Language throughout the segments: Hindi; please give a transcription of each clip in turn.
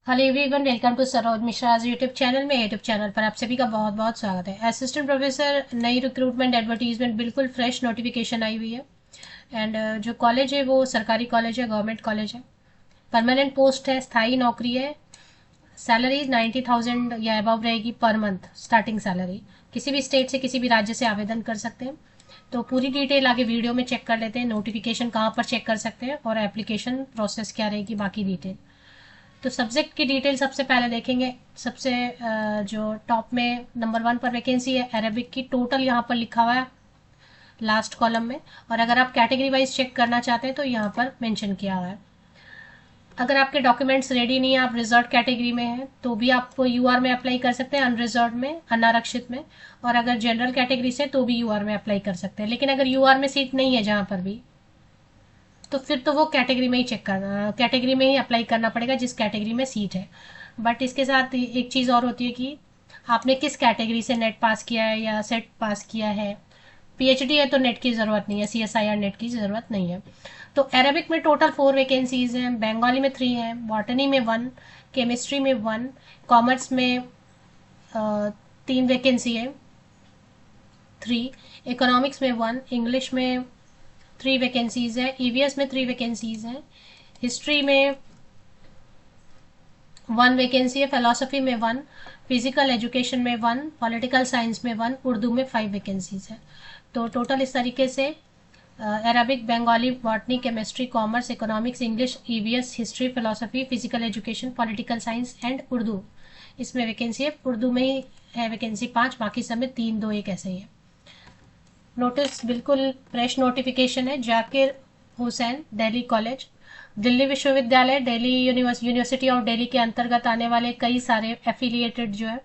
Hello everyone, welcome to Saroj Mishra YouTube channel में। यूट्यूब चैनल पर आप सभी का बहुत बहुत स्वागत है। असिस्टेंट प्रोफेसर नई रिक्रूटमेंट एडवर्टीजमेंट बिल्कुल फ्रेश नोटिफिकेशन आई हुई है। एंड जो कॉलेज है वो सरकारी कॉलेज है, गवर्नमेंट कॉलेज है। परमानेंट पोस्ट है, स्थायी नौकरी है। सैलरी 90,000 या अबव रहेगी पर मंथ स्टार्टिंग सैलरी। किसी भी स्टेट से, किसी भी राज्य से आवेदन कर सकते हैं। तो पूरी डिटेल आगे वीडियो में चेक कर लेते हैं। नोटिफिकेशन कहाँ पर चेक कर सकते हैं और एप्लीकेशन प्रोसेस क्या रहेगी, बाकी डिटेल। तो सब्जेक्ट की डिटेल सबसे पहले देखेंगे। सबसे जो टॉप में नंबर 1 पर वैकेंसी है अरेबिक की, टोटल यहाँ पर लिखा हुआ है लास्ट कॉलम में। और अगर आप कैटेगरी वाइज चेक करना चाहते हैं तो यहाँ पर मेंशन किया हुआ है। अगर आपके डॉक्यूमेंट्स रेडी नहीं है, आप रिजर्व कैटेगरी में हैं, तो भी आप यूआर में अप्लाई कर सकते हैं, अनरिजर्व में, अनारक्षित में। और अगर जनरल कैटेगरी से तो भी यूआर में अप्लाई कर सकते हैं। लेकिन अगर यूआर में सीट नहीं है जहाँ पर भी, तो फिर तो वो कैटेगरी में ही चेक करना, कैटेगरी में ही अप्लाई करना पड़ेगा जिस कैटेगरी में सीट है। बट इसके साथ एक चीज़ और होती है कि आपने किस कैटेगरी से नेट पास किया है या सेट पास किया है। पीएचडी है तो नेट की ज़रूरत नहीं है, सीएसआईआर नेट की ज़रूरत नहीं है। तो अरेबिक में टोटल 4 वैकेंसीज हैं, बंगाली में 3 हैं, बॉटनी में 1, केमिस्ट्री में 1, कॉमर्स में 3 वैकेंसी है 3, इकोनॉमिक्स में 1, इंग्लिश में 3 वैकेंसीज है, ईवीएस में 3 वैकेंसीज हैं, हिस्ट्री में 1 वैकेंसी है, फिलोसफी में 1, फिजिकल एजुकेशन में 1, पॉलिटिकल साइंस में 1, उर्दू में 5 वैकेंसीज है। तो टोटल इस तरीके से Arabic, Bengali, botany, chemistry, commerce, economics, English, EVS, history, philosophy, physical education, political science and Urdu, इसमें वैकेंसी है। उर्दू में ही है वैकेंसी 5, बाकी सब में 3, 2, 1 ऐसे ही है। नोटिस बिल्कुल फ्रेश नोटिफिकेशन है। जाकिर हुसैन, दिल्ली कॉलेज, दिल्ली विश्वविद्यालय, दिल्ली यूनिवर्सिटी ऑफ दिल्ली के अंतर्गत आने वाले कई सारे एफिलिएटेड जो है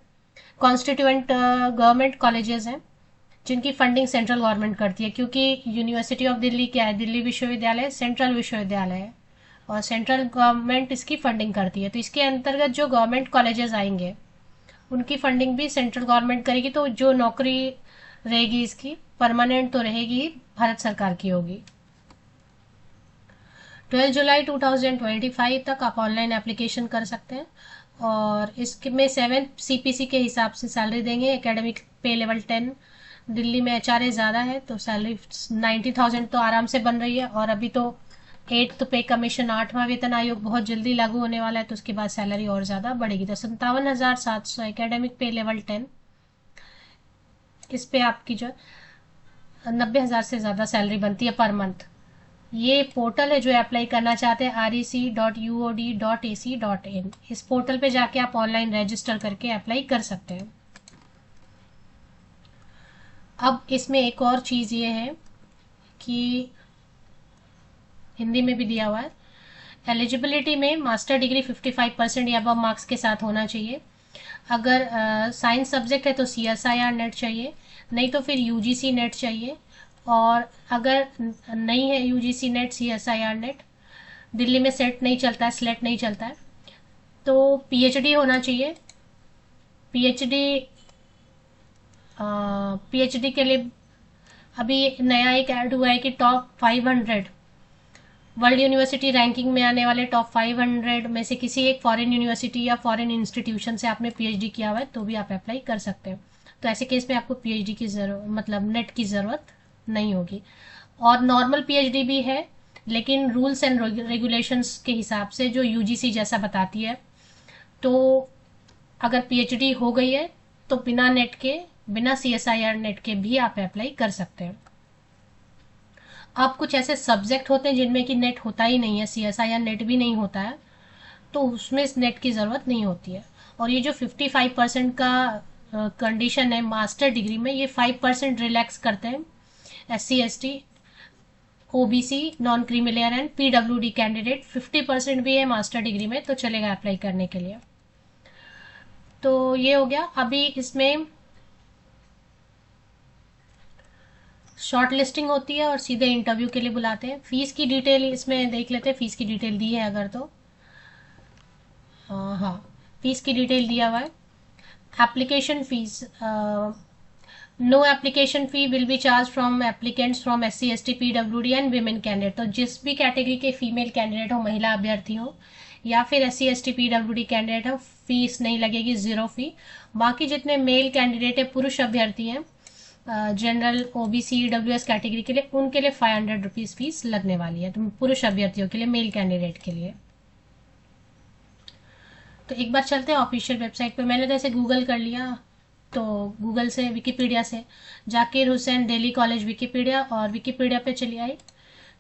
कॉन्स्टिट्यूएंट गवर्नमेंट कॉलेजेस हैं जिनकी फंडिंग सेंट्रल गवर्नमेंट करती है। क्योंकि यूनिवर्सिटी ऑफ दिल्ली क्या है, दिल्ली विश्वविद्यालय सेंट्रल विश्वविद्यालय है और सेंट्रल गवर्नमेंट इसकी फंडिंग करती है। तो इसके अंतर्गत जो गवर्नमेंट कॉलेजेस आएंगे उनकी फंडिंग भी सेंट्रल गवर्नमेंट करेगी। तो जो नौकरी रहेगी इसकी परमानेंट तो रहेगी, भारत सरकार की होगी। 12 जुलाई 2025 तक आप ऑनलाइन एप्लीकेशन कर सकते हैं। और इसमें 7 सीपीसी के हिसाब से सैलरी देंगे। एकेडमिक पे लेवल 10, दिल्ली में एचआरए ज़्यादा है तो सैलरी 90,000 तो आराम से बन रही है। और अभी तो 8th पे कमीशन, 8वां वेतन आयोग बहुत जल्दी लागू होने वाला है, तो उसके बाद सैलरी और ज़्यादा बढ़ेगी। तो 57,700 एकेडमिक पे लेवल 10, इस पे आपकी जो 90,000 से ज़्यादा सैलरी बनती है पर मंथ। ये पोर्टल है जो अप्लाई करना चाहते हैं, rec.uod.ac.in। इस पोर्टल पे जाके आप ऑनलाइन रजिस्टर करके अप्लाई कर सकते हैं। अब इसमें एक और चीज़ ये है कि हिंदी में भी दिया हुआ है, एलिजिबिलिटी में मास्टर डिग्री 55% या अबव मार्क्स के साथ होना चाहिए। अगर साइंस सब्जेक्ट है तो सीएसआईआर नेट चाहिए, नहीं तो फिर यूजीसी नेट चाहिए। और अगर नहीं है UGC net, CSIR net, Delhi में सेट नहीं चलता है, स्लेट नहीं चलता है, तो पीएचडी होना चाहिए। पीएचडी पीएचडी के लिए अभी नया एक ऐड हुआ है कि टॉप 500 वर्ल्ड यूनिवर्सिटी रैंकिंग में आने वाले टॉप 500 में से किसी एक फॉरेन यूनिवर्सिटी या फॉरेन इंस्टीट्यूशन से आपने पीएचडी किया हुआ है तो भी आप अप्लाई कर सकते हैं। तो ऐसे केस में आपको पीएचडी की जरूरत, मतलब नेट की ज़रूरत नहीं होगी। और नॉर्मल पीएचडी भी है, लेकिन रूल्स एंड रेगुलेशंस के हिसाब से जो यूजीसी जैसा बताती है। तो अगर पीएचडी हो गई है तो बिना नेट के, बिना सीएसआईआर नेट के भी आप अप्लाई कर सकते हैं। अब कुछ ऐसे सब्जेक्ट होते हैं जिनमें कि नेट होता ही नहीं है, सीएसआईआर नेट भी नहीं होता है, तो उसमें इस नेट की ज़रूरत नहीं होती है। और ये जो 55% का कंडीशन है मास्टर डिग्री में, ये 5% रिलैक्स करते हैं SC ST, OBC, non creamy layer and PWD candidate. 50% भी है मास्टर डिग्री में तो चलेगा अप्लाई करने के लिए। तो ये हो गया। अभी इसमें शॉर्ट लिस्टिंग होती है और सीधे इंटरव्यू के लिए बुलाते हैं। फीस की डिटेल इसमें देख लेते हैं, फीस की डिटेल दी है अगर तो हाँ, फीस की डिटेल दिया हुआ है। Application fees, no application fee will be charge from applicants from SC ST PWD and women candidate. तो जिस भी कैटेगरी के फीमेल कैंडिडेट हो, महिला अभ्यर्थी हो, या फिर SC ST PWD कैंडिडेट है, फीस नहीं लगेगी, 0 फी। बाकी जितने मेल कैंडिडेट है, पुरुष अभ्यर्थी हैं जनरल OBC EWS कैटेगरी के लिए, उनके लिए 500 रुपीज़ फीस लगने वाली है, तो पुरुष अभ्यर्थियों के लिए, मेल कैंडिडेट के लिए। तो एक बार चलते हैं ऑफिशियल वेबसाइट पे। मैंने जैसे गूगल कर लिया, तो गूगल से, विकीपीडिया से जाकिर हुसैन दिल्ली कॉलेज विकीपीडिया, और विकीपीडिया पे चली आई।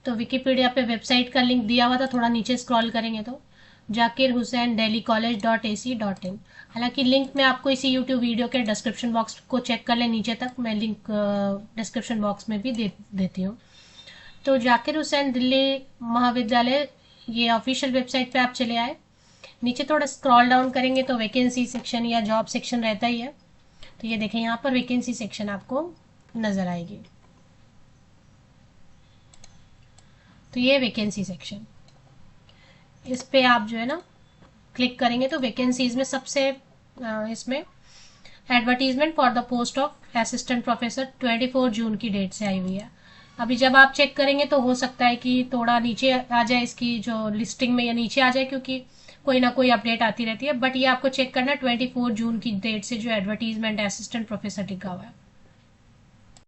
तो विकीपीडिया पे वेबसाइट का लिंक दिया हुआ था, थोड़ा नीचे स्क्रॉल करेंगे तो जाकिर हुसैन दिल्ली कॉलेज .ac.in। हालांकि लिंक मैं आपको इसी यूट्यूब वीडियो के डिस्क्रिप्शन बॉक्स को चेक कर लें, नीचे तक मैं लिंक डिस्क्रिप्शन बॉक्स में भी देती हूँ। तो जाकिर हुसैन दिल्ली महाविद्यालय, ये ऑफिशियल वेबसाइट पे आप चले आए। नीचे थोड़ा स्क्रॉल डाउन करेंगे तो वैकेंसी सेक्शन या जॉब सेक्शन रहता ही है। तो ये देखें, यहाँ पर वैकेंसी सेक्शन आपको नजर आएगी। तो ये वैकेंसी सेक्शन, इस पे आप जो है ना क्लिक करेंगे तो वैकेंसीज में सबसे इसमें advertisement for the post of assistant professor 24 जून की डेट से आई हुई है। अभी जब आप चेक करेंगे तो हो सकता है कि थोड़ा नीचे आ जाए, इसकी जो लिस्टिंग में या नीचे आ जाए, क्योंकि कोई ना कोई अपडेट आती रहती है। बट ये आपको चेक करना है 24 जून की डेट से जो एडवर्टीजमेंट असिस्टेंट प्रोफेसर लिखा हुआ है।